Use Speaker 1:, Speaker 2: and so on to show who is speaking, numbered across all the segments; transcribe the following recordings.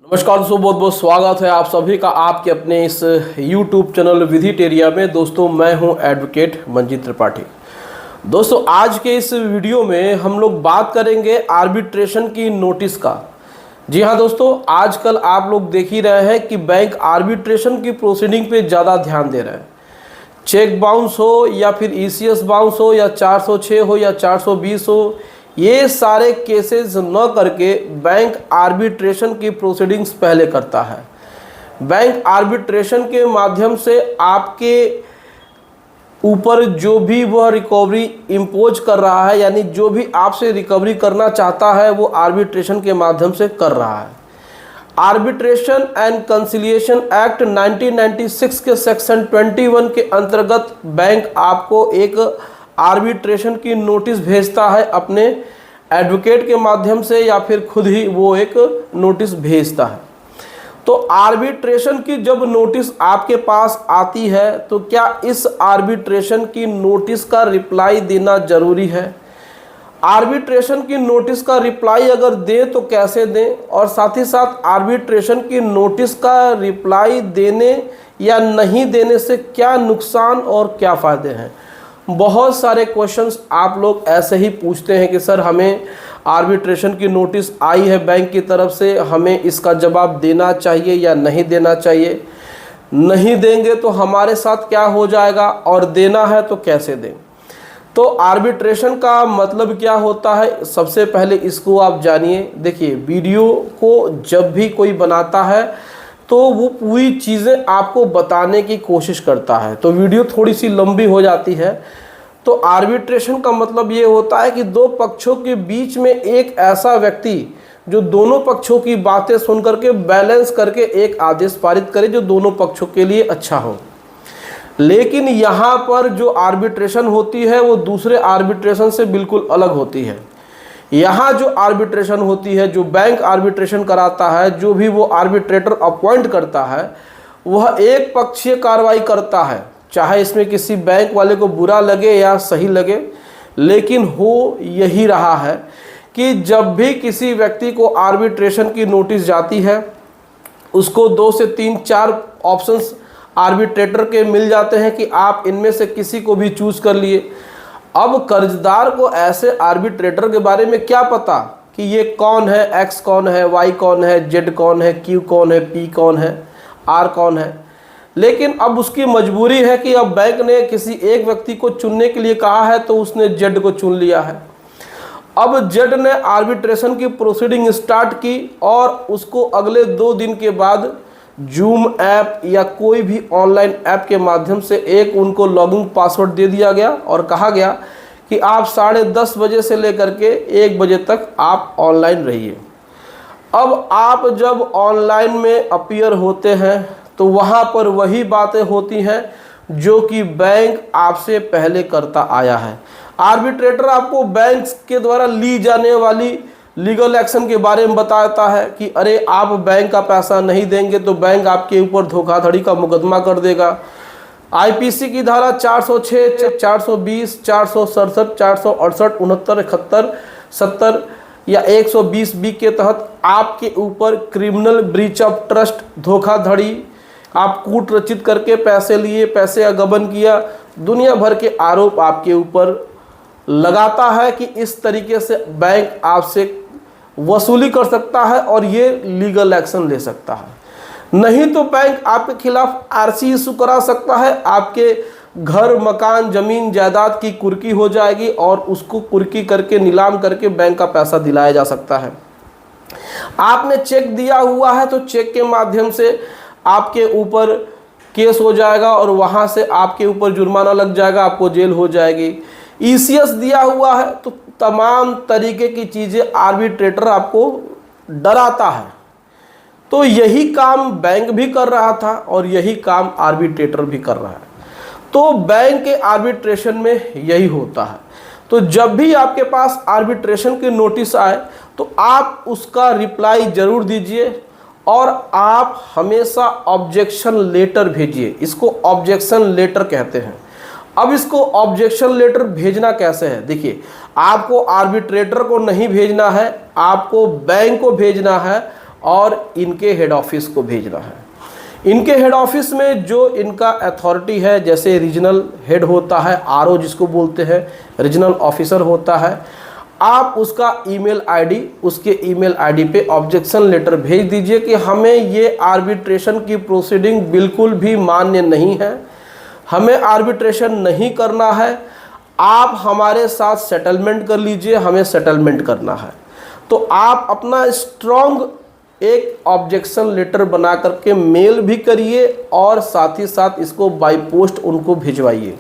Speaker 1: नमस्कार दोस्तों, बहुत बहुत स्वागत है आप सभी का आपके अपने इस YouTube चैनल विधिटेरिया में। दोस्तों मैं हूं एडवोकेट मंजीत त्रिपाठी। दोस्तों आज के इस वीडियो में हम लोग बात करेंगे आर्बिट्रेशन की नोटिस का। जी हाँ दोस्तों, आजकल आप लोग देख ही रहे हैं कि बैंक आर्बिट्रेशन की प्रोसीडिंग पे ज़्यादा ध्यान दे रहे हैं। चेक बाउंस हो या फिर ECS बाउंस हो या 406 हो या 420 हो, ये सारे केसेस न करके बैंक आर्बिट्रेशन की प्रोसीडिंग्स पहले करता है। बैंक आर्बिट्रेशन के माध्यम से आपके ऊपर जो भी वह रिकवरी इम्पोज कर रहा है, यानी जो भी आपसे रिकवरी करना चाहता है वो आर्बिट्रेशन के माध्यम से कर रहा है। आर्बिट्रेशन एंड कंसिलिएशन एक्ट 1996 के सेक्शन 21 के अंतर्गत बैंक आपको एक आर्बिट्रेशन की नोटिस भेजता है अपने एडवोकेट के माध्यम से, या फिर खुद ही वो एक नोटिस भेजता है। तो आर्बिट्रेशन की जब नोटिस आपके पास आती है तो क्या इस आर्बिट्रेशन की नोटिस का रिप्लाई देना जरूरी है? आर्बिट्रेशन की नोटिस का रिप्लाई अगर दें तो कैसे दें, और साथ ही साथ आर्बिट्रेशन की नोटिस का रिप्लाई देने या नहीं देने से क्या नुकसान और क्या फ़ायदे हैं। बहुत सारे क्वेश्चंस आप लोग ऐसे ही पूछते हैं कि सर हमें आर्बिट्रेशन की नोटिस आई है बैंक की तरफ से, हमें इसका जवाब देना चाहिए या नहीं देना चाहिए। नहीं देंगे तो हमारे साथ क्या हो जाएगा, और देना है तो कैसे दें। तो आर्बिट्रेशन का मतलब क्या होता है, सबसे पहले इसको आप जानिए। देखिए, वीडियो को जब भी कोई बनाता है तो वो पूरी चीज़ें आपको बताने की कोशिश करता है, तो वीडियो थोड़ी सी लंबी हो जाती है। तो आर्बिट्रेशन का मतलब ये होता है कि दो पक्षों के बीच में एक ऐसा व्यक्ति जो दोनों पक्षों की बातें सुन करके बैलेंस करके एक आदेश पारित करे जो दोनों पक्षों के लिए अच्छा हो। लेकिन यहाँ पर जो आर्बिट्रेशन होती है वो दूसरे आर्बिट्रेशन से बिल्कुल अलग होती है। यहाँ जो आर्बिट्रेशन होती है, जो बैंक आर्बिट्रेशन कराता है, जो भी वो आर्बिट्रेटर अपॉइंट करता है, वह एक पक्षीय कार्रवाई करता है। चाहे इसमें किसी बैंक वाले को बुरा लगे या सही लगे, लेकिन हो यही रहा है कि जब भी किसी व्यक्ति को आर्बिट्रेशन की नोटिस जाती है, उसको 2 से 3 4 ऑप्शंस आर्बिट्रेटर के मिल जाते हैं कि आप इनमें से किसी को भी चूज कर लिए। अब कर्जदार को ऐसे आर्बिट्रेटर के बारे में क्या पता कि ये कौन है, X कौन है, Y कौन है, Z कौन है, Q कौन है, P कौन है, R कौन है। लेकिन अब उसकी मजबूरी है कि अब बैंक ने किसी एक व्यक्ति को चुनने के लिए कहा है तो उसने Z को चुन लिया है। अब Z ने आर्बिट्रेशन की प्रोसीडिंग स्टार्ट की और उसको अगले 2 दिन के बाद जूम ऐप या कोई भी ऑनलाइन ऐप के माध्यम से एक उनको लॉगिन पासवर्ड दे दिया गया और कहा गया कि आप 10:30 बजे से लेकर के 1 बजे तक आप ऑनलाइन रहिए। अब आप जब ऑनलाइन में अपीयर होते हैं तो वहाँ पर वही बातें होती हैं जो कि बैंक आपसे पहले करता आया है। आर्बिट्रेटर आपको बैंक के द्वारा ली जाने वाली लीगल एक्शन के बारे में बताता है कि अरे आप बैंक का पैसा नहीं देंगे तो बैंक आपके ऊपर धोखाधड़ी का मुकदमा कर देगा। IPC की धारा 406, 420, 467, 468, 69, 71, 70 या 120B के तहत आपके ऊपर क्रिमिनल ब्रीच ऑफ ट्रस्ट, धोखाधड़ी, आप कूट रचित करके पैसे लिए, पैसे का गबन किया, दुनिया भर के आरोप आपके ऊपर लगाता है कि इस तरीके से बैंक आपसे वसूली कर सकता है और ये लीगल एक्शन ले सकता है। नहीं तो बैंक आपके खिलाफ RC इशू करा सकता है, आपके घर, मकान, जमीन, जायदाद की कुर्की हो जाएगी और उसको कुर्की करके नीलाम करके बैंक का पैसा दिलाया जा सकता है। आपने चेक दिया हुआ है तो चेक के माध्यम से आपके ऊपर केस हो जाएगा और वहाँ से आपके ऊपर जुर्माना लग जाएगा, आपको जेल हो जाएगी। ECS दिया हुआ है तो तमाम तरीके की चीज़ें आर्बिट्रेटर आपको डराता है। तो यही काम बैंक भी कर रहा था और यही काम आर्बिट्रेटर भी कर रहा है। तो बैंक के आर्बिट्रेशन में यही होता है। तो जब भी आपके पास आर्बिट्रेशन की नोटिस आए तो आप उसका रिप्लाई ज़रूर दीजिए और आप हमेशा ऑब्जेक्शन लेटर भेजिए। इसको ऑब्जेक्शन लेटर कहते हैं। अब इसको ऑब्जेक्शन लेटर भेजना कैसे है, देखिए, आपको आर्बिट्रेटर को नहीं भेजना है, आपको बैंक को भेजना है और इनके हेड ऑफिस को भेजना है। इनके हेड ऑफिस में जो इनका अथॉरिटी है, जैसे रीजनल हेड होता है, आरओ जिसको बोलते हैं, रीजनल ऑफिसर होता है, आप उसका ईमेल आईडी, उसके ईमेल आईडी पे ऑब्जेक्शन लेटर भेज दीजिए कि हमें ये आर्बिट्रेशन की प्रोसीडिंग बिल्कुल भी मान्य नहीं है, हमें आर्बिट्रेशन नहीं करना है, आप हमारे साथ सेटलमेंट कर लीजिए, हमें सेटलमेंट करना है। तो आप अपना स्ट्रॉन्ग एक ऑब्जेक्शन लेटर बना करके मेल भी करिए और साथ ही साथ इसको बाय पोस्ट उनको भिजवाइए।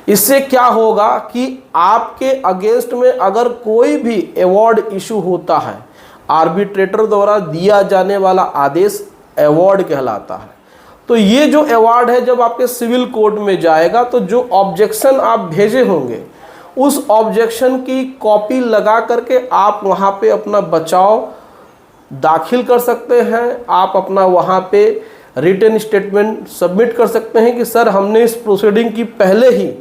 Speaker 1: इससे क्या होगा कि आपके अगेंस्ट में अगर कोई भी अवार्ड इशू होता है, आर्बिट्रेटर द्वारा दिया जाने वाला आदेश अवार्ड कहलाता है, तो ये जो अवार्ड है जब आपके सिविल कोर्ट में जाएगा तो जो ऑब्जेक्शन आप भेजे होंगे उस ऑब्जेक्शन की कॉपी लगा करके आप वहाँ पे अपना बचाव दाखिल कर सकते हैं। आप अपना वहाँ पे रिटन स्टेटमेंट सबमिट कर सकते हैं कि सर हमने इस प्रोसीडिंग की पहले ही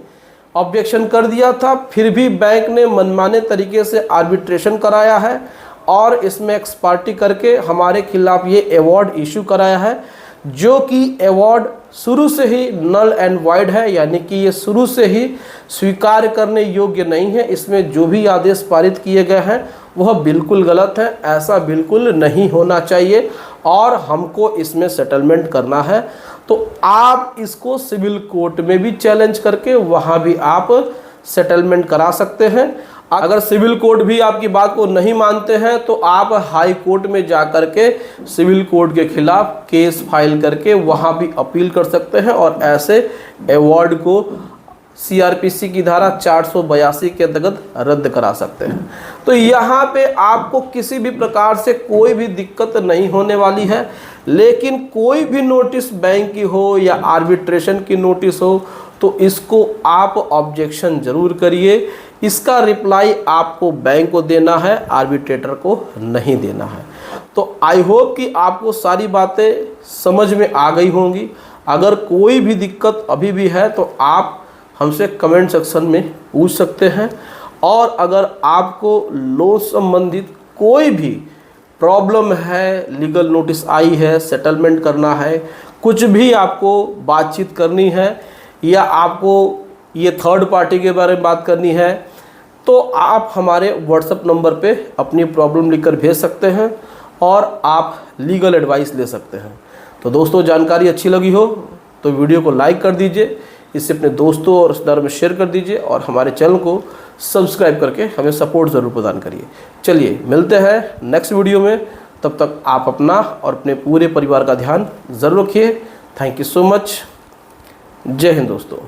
Speaker 1: ऑब्जेक्शन कर दिया था, फिर भी बैंक ने मनमाने तरीके से आर्बिट्रेशन कराया है और इसमें एक्स पार्टी करके हमारे खिलाफ ये अवार्ड इशू कराया है, जो कि अवार्ड शुरू से ही नल एंड वाइड है, यानी कि ये शुरू से ही स्वीकार करने योग्य नहीं है। इसमें जो भी आदेश पारित किए गए हैं वह बिल्कुल गलत है, ऐसा बिल्कुल नहीं होना चाहिए और हमको इसमें सेटलमेंट करना है। तो आप इसको सिविल कोर्ट में भी चैलेंज करके वहाँ भी आप सेटलमेंट करा सकते हैं। अगर सिविल कोर्ट भी आपकी बात को नहीं मानते हैं तो आप हाई कोर्ट में जा कर के सिविल कोर्ट के खिलाफ केस फाइल करके वहाँ भी अपील कर सकते हैं और ऐसे अवार्ड को सीआरपीसी की धारा 482 के अंतर्गत रद्द करा सकते हैं। तो यहाँ पे आपको किसी भी प्रकार से कोई भी दिक्कत नहीं होने वाली है, लेकिन कोई भी नोटिस बैंक की हो या आर्बिट्रेशन की नोटिस हो तो इसको आप ऑब्जेक्शन जरूर करिए। इसका रिप्लाई आपको बैंक को देना है, आर्बिट्रेटर को नहीं देना है। तो आई होप कि आपको सारी बातें समझ में आ गई होंगी। अगर कोई भी दिक्कत अभी भी है तो आप हमसे कमेंट सेक्शन में पूछ सकते हैं और अगर आपको लोन संबंधित कोई भी प्रॉब्लम है, लीगल नोटिस आई है, सेटलमेंट करना है, कुछ भी आपको बातचीत करनी है या आपको ये थर्ड पार्टी के बारे में बात करनी है तो आप हमारे व्हाट्सएप नंबर पे अपनी प्रॉब्लम लिखकर भेज सकते हैं और आप लीगल एडवाइस ले सकते हैं। तो दोस्तों, जानकारी अच्छी लगी हो तो वीडियो को लाइक कर दीजिए, इसे अपने दोस्तों और रिश्तेदारों में शेयर कर दीजिए और हमारे चैनल को सब्सक्राइब करके हमें सपोर्ट ज़रूर प्रदान करिए। चलिए मिलते हैं नेक्स्ट वीडियो में, तब तक आप अपना और अपने पूरे परिवार का ध्यान ज़रूर रखिए। Thank you so much. जय हिंद दोस्तों।